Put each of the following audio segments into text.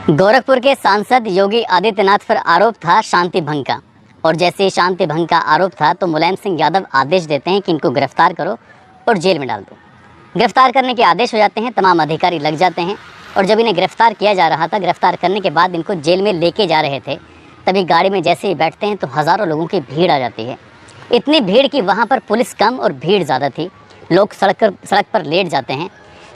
गोरखपुर के सांसद योगी आदित्यनाथ पर आरोप था शांति भंग का। और जैसे ही शांति भंग का आरोप था तो मुलायम सिंह यादव आदेश देते हैं कि इनको गिरफ्तार करो और जेल में डाल दो। गिरफ्तार करने के आदेश हो जाते हैं, तमाम अधिकारी लग जाते हैं। और जब इन्हें गिरफ्तार किया जा रहा था, गिरफ्तार करने के बाद इनको जेल में लेके जा रहे थे, तभी गाड़ी में जैसे ही बैठते हैं तो हज़ारों लोगों की भीड़ आ जाती है। इतनी भीड़ कि वहाँ पर पुलिस कम और भीड़ ज़्यादा थी। लोग सड़क पर लेट जाते हैं।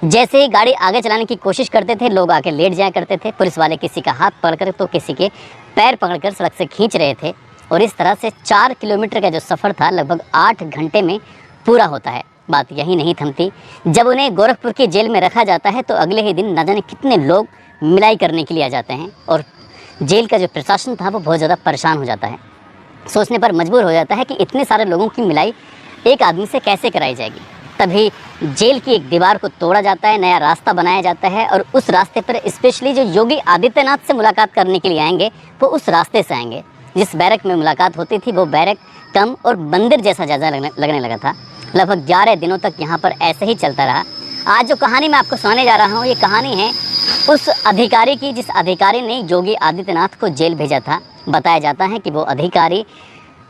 जैसे ही गाड़ी आगे चलाने की कोशिश करते थे, लोग आके लेट जाया करते थे। पुलिस वाले किसी का हाथ पकड़कर तो किसी के पैर पकड़कर सड़क से खींच रहे थे। और इस तरह से 4 किलोमीटर का जो सफ़र था लगभग 8 घंटे में पूरा होता है। बात यही नहीं थमती, जब उन्हें गोरखपुर की जेल में रखा जाता है तो अगले ही दिन न जाने कितने लोग मिलाई करने के लिए आ जाते हैं। और जेल का जो प्रशासन था वो बहुत ज़्यादा परेशान हो जाता है, सोचने पर मजबूर हो जाता है कि इतने सारे लोगों की मिलाई एक आदमी से कैसे कराई जाएगी। तभी जेल की एक दीवार को तोड़ा जाता है, नया रास्ता बनाया जाता है। और उस रास्ते पर स्पेशली जो योगी आदित्यनाथ से मुलाकात करने के लिए आएंगे वो उस रास्ते से आएंगे। जिस बैरक में मुलाकात होती थी वो बैरक कम और मंदिर जैसा ज़्यादा लगने लगा था। लगभग 11 दिनों तक यहाँ पर ऐसे ही चलता रहा। आज जो कहानी मैं आपको सुनाने जा रहा हूँ, ये कहानी है उस अधिकारी की जिस अधिकारी ने योगी आदित्यनाथ को जेल भेजा था। बताया जाता है कि वो अधिकारी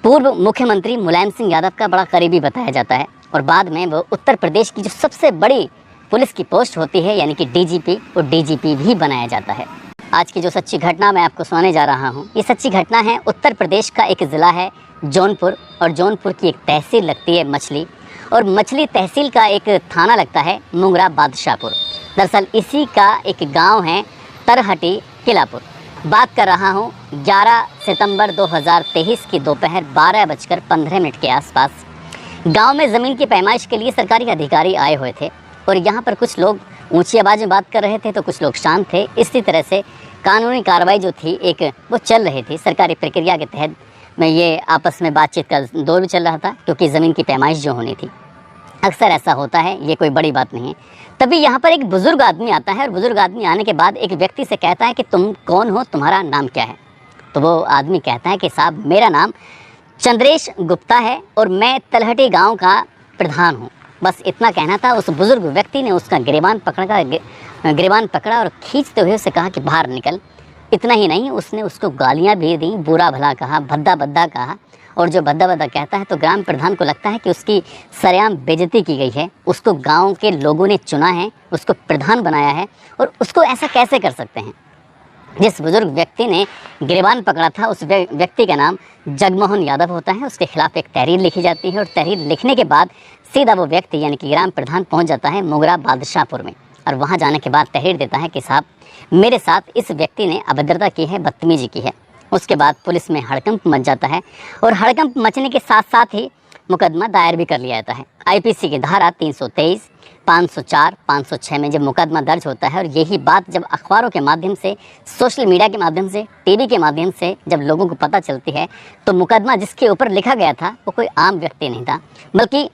पूर्व मुख्यमंत्री मुलायम सिंह यादव का बड़ा करीबी बताया जाता है। और बाद में वो उत्तर प्रदेश की जो सबसे बड़ी पुलिस की पोस्ट होती है यानी कि डीजीपी, वो डीजीपी भी बनाया जाता है। आज की जो सच्ची घटना मैं आपको सुनाने जा रहा हूँ, ये सच्ची घटना है उत्तर प्रदेश का एक ज़िला है जौनपुर। और जौनपुर की एक तहसील लगती है मछली, और मछली तहसील का एक थाना लगता है मुंगरा बादशाहपुर। दरअसल इसी का एक गाँव है तरहटी किलापुर। बात कर रहा हूँ 11 सितंबर 2023 की दोपहर 12:15 के आसपास। गांव में ज़मीन की पैमाइश के लिए सरकारी अधिकारी आए हुए थे। और यहाँ पर कुछ लोग ऊंची आवाज़ में बात कर रहे थे तो कुछ लोग शांत थे। इसी तरह से कानूनी कार्रवाई जो थी वो चल रही थी। सरकारी प्रक्रिया के तहत में ये आपस में बातचीत का दौर भी चल रहा था, क्योंकि ज़मीन की पैमाइश जो होनी थी। अक्सर ऐसा होता है, ये कोई बड़ी बात नहीं है। तभी यहाँ पर एक बुज़ुर्ग आदमी आता है, और बुज़ुर्ग आदमी आने के बाद एक व्यक्ति से कहता है कि तुम कौन हो, तुम्हारा नाम क्या है। तो वो आदमी कहता है कि साहब मेरा नाम चंद्रेश गुप्ता है और मैं तलहटी गांव का प्रधान हूं। बस इतना कहना था। उस बुज़ुर्ग व्यक्ति ने उसका गिरेबान पकड़ा और खींचते हुए उसे कहा कि बाहर निकल। इतना ही नहीं, उसने उसको गालियां भी दी, बुरा भला कहा, भद्दा बद्दा कहा। और जो भद्दा बद्दा कहता है तो ग्राम प्रधान को लगता है कि उसकी सरेआम बेइज्जती की गई है। उसको गाँव के लोगों ने चुना है, उसको प्रधान बनाया है, और उसको ऐसा कैसे कर सकते हैं। जिस बुजुर्ग व्यक्ति ने गिरबान पकड़ा था उस व्यक्ति का नाम जगमोहन यादव होता है। उसके खिलाफ एक तहरीर लिखी जाती है, और तहरीर लिखने के बाद सीधा वो व्यक्ति यानी कि ग्राम प्रधान पहुंच जाता है मुंगरा बादशाहपुर में। और वहां जाने के बाद तहरीर देता है कि साहब मेरे साथ इस व्यक्ति ने अभद्रता की है, बदतमीजी की है। उसके बाद पुलिस में हड़कंप मच जाता है, और हड़कंप मचने के साथ साथ ही मुकदमा दायर भी कर लिया जाता है। आईपीसी की धारा 323, 504, 506 में जब मुकदमा दर्ज होता है, और यही बात जब अखबारों के माध्यम से, सोशल मीडिया के माध्यम से, टीवी के माध्यम से जब लोगों को पता चलती है, तो मुकदमा जिसके ऊपर लिखा गया था वो कोई आम व्यक्ति नहीं था, बल्कि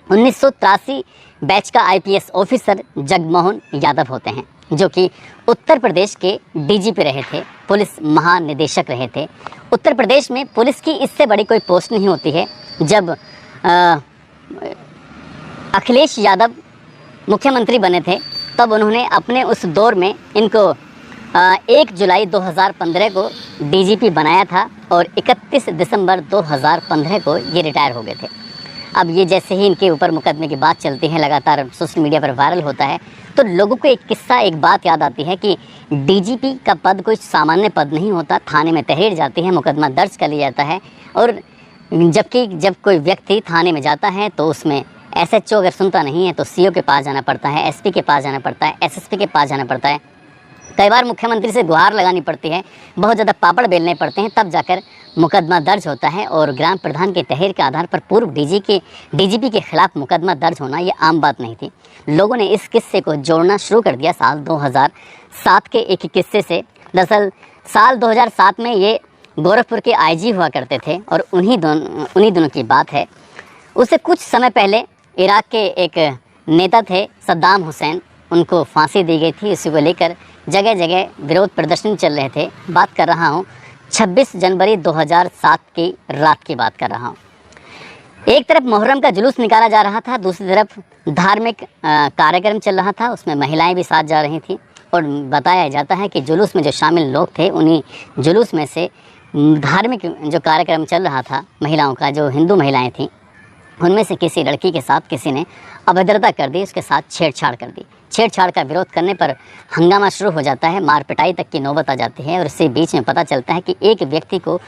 1983 बैच का आईपीएस ऑफिसर जगमोहन यादव होते हैं, जो कि उत्तर प्रदेश के डीजीपी रहे थे, पुलिस महानिदेशक रहे थे। उत्तर प्रदेश में पुलिस की इससे बड़ी कोई पोस्ट नहीं होती है। जब अखिलेश यादव मुख्यमंत्री बने थे तब उन्होंने अपने उस दौर में इनको 1 जुलाई 2015 को डीजीपी बनाया था, और 31 दिसंबर 2015 को ये रिटायर हो गए थे। अब ये जैसे ही इनके ऊपर मुकदमे की बात चलती है, लगातार सोशल मीडिया पर वायरल होता है, तो लोगों को एक किस्सा, एक बात याद आती है कि डीजीपी का पद कोई सामान्य पद नहीं होता। थाने में तहरीर जाती है, मुकदमा दर्ज कर लिया जाता है, और जबकि जब कोई व्यक्ति थाने में जाता है तो उसमें एसएचओ अगर सुनता नहीं है तो सीओ के पास जाना पड़ता है, एसपी के पास जाना पड़ता है, एसएसपी के पास जाना पड़ता है। कई बार मुख्यमंत्री से गुहार लगानी पड़ती है, बहुत ज़्यादा पापड़ बेलने पड़ते हैं, तब जाकर मुकदमा दर्ज होता है। और ग्राम प्रधान के तहरीर के आधार पर पूर्व डीजीपी के खिलाफ मुकदमा दर्ज होना ये आम बात नहीं थी। लोगों ने इस किस्से को जोड़ना शुरू कर दिया साल 2007 के एक किस्से से। दरअसल साल 2007 में ये गोरखपुर के आईजी हुआ करते थे, और उन्हीं दिनों की बात है। उससे कुछ समय पहले इराक के एक नेता थे सद्दाम हुसैन, उनको फांसी दी गई थी। इसी को लेकर जगह जगह विरोध प्रदर्शन चल रहे थे। बात कर रहा हूँ 26 जनवरी 2007 की रात की बात कर रहा हूँ। एक तरफ मुहर्रम का जुलूस निकाला जा रहा था, दूसरी तरफ धार्मिक कार्यक्रम चल रहा था, उसमें महिलाएं भी साथ जा रही थी। और बताया जाता है कि जुलूस में जो शामिल लोग थे, उन्हीं जुलूस में से धार्मिक जो कार्यक्रम चल रहा था महिलाओं का, जो हिंदू महिलाएं थीं, उनमें से किसी लड़की के साथ किसी ने अभद्रता कर दी, उसके साथ छेड़छाड़ कर दी। छेड़छाड़ का विरोध करने पर हंगामा शुरू हो जाता है, मार पिटाई तक की नौबत आ जाती है और इससे बीच में पता चलता है कि एक व्यक्ति को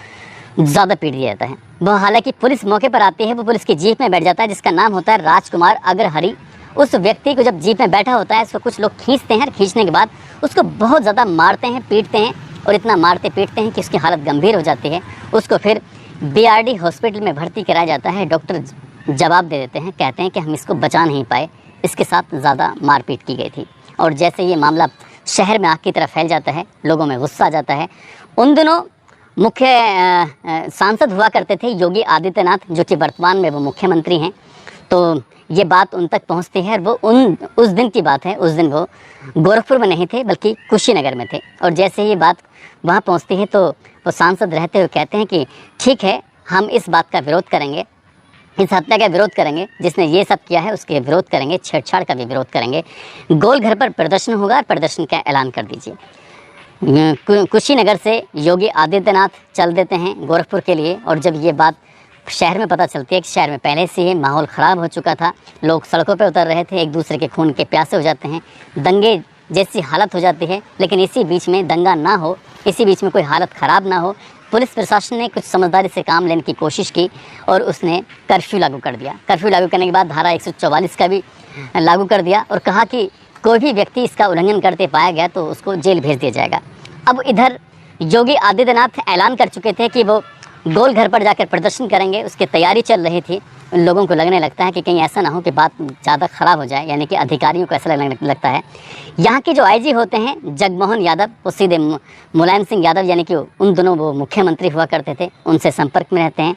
ज़्यादा पीट दिया जाता है। वह हालांकि पुलिस मौके पर आती है, वो पुलिस की जीप में बैठ जाता है जिसका नाम होता है राजकुमार अग्रहरि। उस व्यक्ति को जब जीप में बैठा होता है, उसको कुछ लोग खींचते हैं और खींचने के बाद उसको बहुत ज़्यादा मारते हैं, पीटते हैं और इतना मारते पीटते हैं कि उसकी हालत गंभीर हो जाती है। उसको फिर BRD हॉस्पिटल में भर्ती कराया जाता है। डॉक्टर जवाब दे देते हैं, कहते हैं कि हम इसको बचा नहीं पाए, इसके साथ ज़्यादा मारपीट की गई थी। और जैसे ये मामला शहर में आग की तरह फैल जाता है, लोगों में गुस्सा आ जाता है। उन दिनों मुख्य सांसद हुआ करते थे योगी आदित्यनाथ, जो कि वर्तमान में वो मुख्यमंत्री हैं। तो ये बात उन तक पहुंचती है और वो उस दिन की बात है, उस दिन वो गोरखपुर में नहीं थे बल्कि कुशीनगर में थे। और जैसे ये बात वहाँ पहुंचती है तो वो सांसद रहते हुए कहते हैं कि ठीक है, हम इस बात का विरोध करेंगे, इस हत्या का विरोध करेंगे, जिसने ये सब किया है उसके विरोध करेंगे, छेड़छाड़ का भी विरोध करेंगे। गोलघर पर प्रदर्शन होगा, प्रदर्शन का ऐलान कर दीजिए। कुशीनगर से योगी आदित्यनाथ चल देते हैं गोरखपुर के लिए। और जब ये बात शहर में पता चलती है कि शहर में पहले से ही माहौल ख़राब हो चुका था, लोग सड़कों पर उतर रहे थे, एक दूसरे के खून के प्यासे हो जाते हैं, दंगे जैसी हालत हो जाती है। लेकिन इसी बीच में दंगा ना हो, इसी बीच में कोई हालत ख़राब ना हो, पुलिस प्रशासन ने कुछ समझदारी से काम लेने की कोशिश की और उसने कर्फ्यू लागू कर दिया। कर्फ्यू लागू करने के बाद धारा 144 का भी लागू कर दिया और कहा कि कोई भी व्यक्ति इसका उल्लंघन करते पाया गया तो उसको जेल भेज दिया जाएगा। अब इधर योगी आदित्यनाथ ऐलान कर चुके थे कि वो गोल घर पर जाकर प्रदर्शन करेंगे, उसकी तैयारी चल रही थी। उन लोगों को लगने लगता है कि कहीं ऐसा ना हो कि बात ज़्यादा ख़राब हो जाए, यानी कि अधिकारियों को ऐसा लगने लगता है। यहाँ के जो IG होते हैं जगमोहन यादव, वो सीधे मुलायम सिंह यादव, यानी कि उन दोनों वो मुख्यमंत्री हुआ करते थे, उनसे संपर्क में रहते हैं।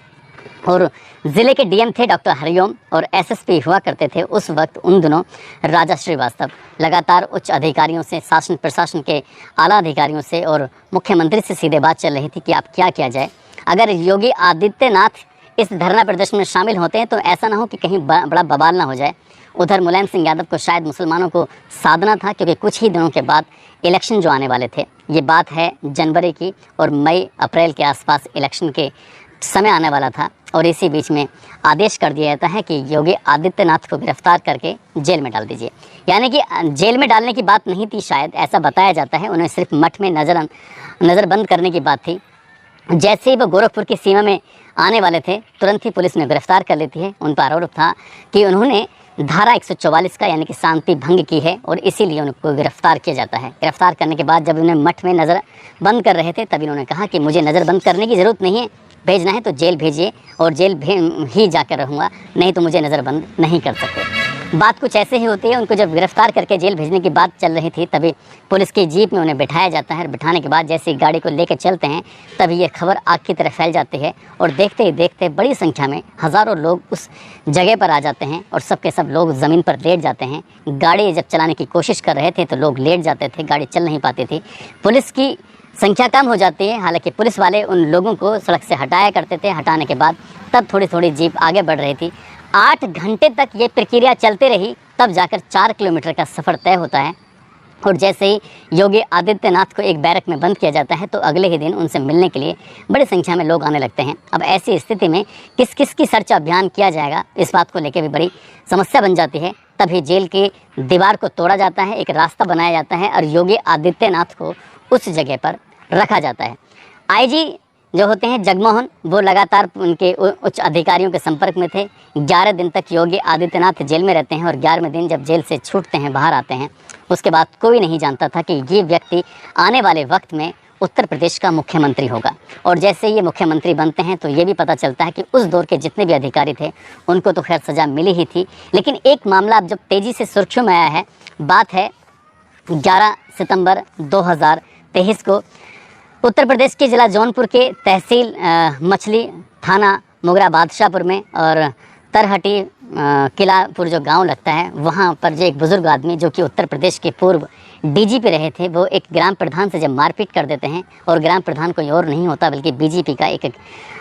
और ज़िले के DM थे डॉक्टर हरिओम और SSP हुआ करते थे उस वक्त उन दिनों राजा श्रीवास्तव। लगातार उच्च अधिकारियों से, शासन प्रशासन के आला अधिकारियों से और मुख्यमंत्री से सीधे बात चल रही थी कि आप क्या किया जाए। अगर योगी आदित्यनाथ इस धरना प्रदर्शन में शामिल होते हैं तो ऐसा ना हो कि कहीं बड़ा बवाल ना हो जाए। उधर मुलायम सिंह यादव को शायद मुसलमानों को साधना था, क्योंकि कुछ ही दिनों के बाद इलेक्शन जो आने वाले थे, ये बात है जनवरी की, और मई अप्रैल के आसपास इलेक्शन के समय आने वाला था। और इसी बीच में आदेश कर दिया जाता है कि योगी आदित्यनाथ को गिरफ्तार करके जेल में डाल दीजिए। यानी कि जेल में डालने की बात नहीं थी, शायद ऐसा बताया जाता है, उन्हें सिर्फ मठ में नज़रबंद करने की बात थी। जैसे ही वो गोरखपुर की सीमा में आने वाले थे, तुरंत ही पुलिस ने गिरफ्तार कर लेती है। उन पर आरोप था कि उन्होंने धारा 144 का यानी कि शांति भंग की है और इसीलिए उनको गिरफ्तार किया जाता है। गिरफ्तार करने के बाद जब उन्हें मठ में नज़र बंद कर रहे थे, तभी उन्होंने कहा कि मुझे नज़र बंद करने की ज़रूरत नहीं है, भेजना है तो जेल भेजिए और जेल ही जाकर रहूँगा, नहीं तो मुझे नज़र बंद नहीं कर सकते। बात कुछ ऐसे ही होती है। उनको जब गिरफ्तार करके जेल भेजने की बात चल रही थी, तभी पुलिस की जीप में उन्हें बिठाया जाता है। बिठाने के बाद जैसे ही गाड़ी को लेकर चलते हैं, तभी ये खबर आग की तरह फैल जाती है और देखते ही देखते बड़ी संख्या में हज़ारों लोग उस जगह पर आ जाते हैं और सब के सब लोग ज़मीन पर लेट जाते हैं। गाड़ी जब चलाने की कोशिश कर रहे थे तो लोग लेट जाते थे, गाड़ी चल नहीं पाती थी। पुलिस की संख्या कम हो जाती है, हालांकि पुलिस वाले उन लोगों को सड़क से हटाया करते थे। हटाने के बाद तब थोड़ी थोड़ी जीप आगे बढ़ रही थी। 8 घंटे तक ये प्रक्रिया चलती रही, तब जाकर 4 किलोमीटर का सफ़र तय होता है। और जैसे ही योगी आदित्यनाथ को एक बैरक में बंद किया जाता है, तो अगले ही दिन उनसे मिलने के लिए बड़ी संख्या में लोग आने लगते हैं। अब ऐसी स्थिति में किस किस की सर्च अभियान किया जाएगा, इस बात को लेकर भी बड़ी समस्या बन जाती है। तभी जेल की दीवार को तोड़ा जाता है, एक रास्ता बनाया जाता है और योगी आदित्यनाथ को उस जगह पर रखा जाता है। IG जो होते हैं जगमोहन, वो लगातार उनके उच्च अधिकारियों के संपर्क में थे। 11 दिन तक योगी आदित्यनाथ जेल में रहते हैं और 11वें दिन जब जेल से छूटते हैं, बाहर आते हैं, उसके बाद कोई नहीं जानता था कि ये व्यक्ति आने वाले वक्त में उत्तर प्रदेश का मुख्यमंत्री होगा। और जैसे ये मुख्यमंत्री बनते हैं तो ये भी पता चलता है कि उस दौर के जितने भी अधिकारी थे उनको तो खैर सज़ा मिली ही थी, लेकिन एक मामला अब जब तेज़ी से सुर्खियों में आया है। बात है 11 सितंबर 2023 को उत्तर प्रदेश के ज़िला जौनपुर के तहसील मछली थाना मोगरा बादशाहपुर में और तरहटी किलापुर जो गांव लगता है, वहां पर जो एक बुज़ुर्ग आदमी जो कि उत्तर प्रदेश के पूर्व डीजीपी रहे थे, वो एक ग्राम प्रधान से जब मारपीट कर देते हैं, और ग्राम प्रधान कोई और नहीं होता बल्कि बीजेपी का एक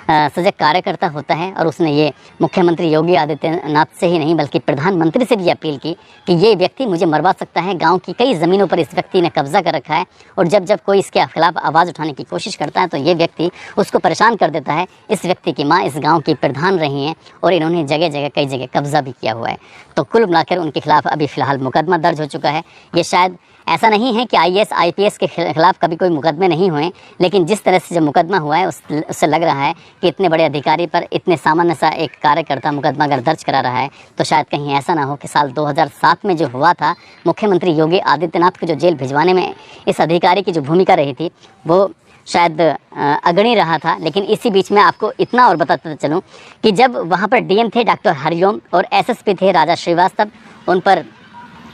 सजग कार्यकर्ता होता है, और उसने ये मुख्यमंत्री योगी आदित्यनाथ से ही नहीं बल्कि प्रधानमंत्री से भी अपील की कि ये व्यक्ति मुझे मरवा सकता है। गांव की कई ज़मीनों पर इस व्यक्ति ने कब्जा कर रखा है, और जब जब कोई इसके खिलाफ आवाज़ उठाने की कोशिश करता है तो ये व्यक्ति उसको परेशान कर देता है। इस व्यक्ति की माँ इस गाँव की प्रधान रही हैं, और इन्होंने जगह जगह कई जगह कब्जा भी किया हुआ है। तो कुल मिलाकर उनके खिलाफ अभी फ़िलहाल मुकदमा दर्ज हो चुका है। ये शायद ऐसा नहीं है कि आईएएस आईपीएस के खिलाफ कभी कोई मुकदमे नहीं हुए, लेकिन जिस तरह से जो मुकदमा हुआ है उससे लग रहा है कि इतने बड़े अधिकारी पर इतने सामान्य सा एक कार्यकर्ता मुकदमा अगर दर्ज करा रहा है तो शायद कहीं ऐसा ना हो कि साल 2007 में जो हुआ था, मुख्यमंत्री योगी आदित्यनाथ को जो जेल भिजवाने में इस अधिकारी की जो भूमिका रही थी वो शायद अग्रणी रहा था। लेकिन इसी बीच में आपको इतना और बताते चलूँ कि जब वहाँ पर डीएम थे डॉक्टर हरिओम और एसएसपी थे राजा श्रीवास्तव, उन पर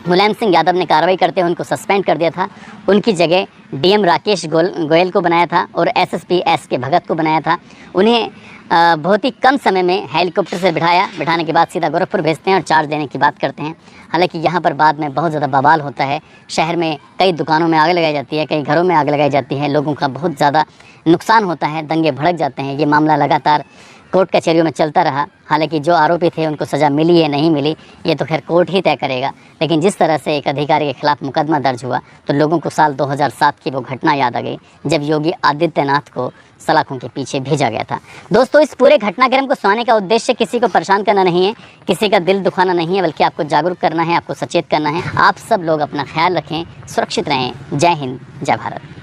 मुलायम सिंह यादव ने कार्रवाई करते हुए उनको सस्पेंड कर दिया था। उनकी जगह डीएम राकेश गोयल को बनाया था और एसएसपी एसके भगत को बनाया था। उन्हें बहुत ही कम समय में हेलीकॉप्टर से बिठाने के बाद सीधा गोरखपुर भेजते हैं और चार्ज देने की बात करते हैं। हालांकि यहाँ पर बाद में बहुत ज़्यादा बवाल होता है। शहर में कई दुकानों में आग लगाई जाती है, कई घरों में आग लगाई जाती है, लोगों का बहुत ज़्यादा नुकसान होता है, दंगे भड़क जाते हैं। ये मामला लगातार कोर्ट कचहरियों में चलता रहा। हालांकि जो आरोपी थे उनको सज़ा मिली है नहीं मिली ये तो खैर कोर्ट ही तय करेगा, लेकिन जिस तरह से एक अधिकारी के खिलाफ मुकदमा दर्ज हुआ तो लोगों को साल 2007 की वो घटना याद आ गई जब योगी आदित्यनाथ को सलाखों के पीछे भेजा गया था। दोस्तों, इस पूरे घटनाक्रम को सुनाने का उद्देश्य किसी को परेशान करना नहीं है, किसी का दिल दुखाना नहीं है, बल्कि आपको जागरूक करना है, आपको सचेत करना है। आप सब लोग अपना ख्याल रखें, सुरक्षित रहें। जय हिंद, जय भारत।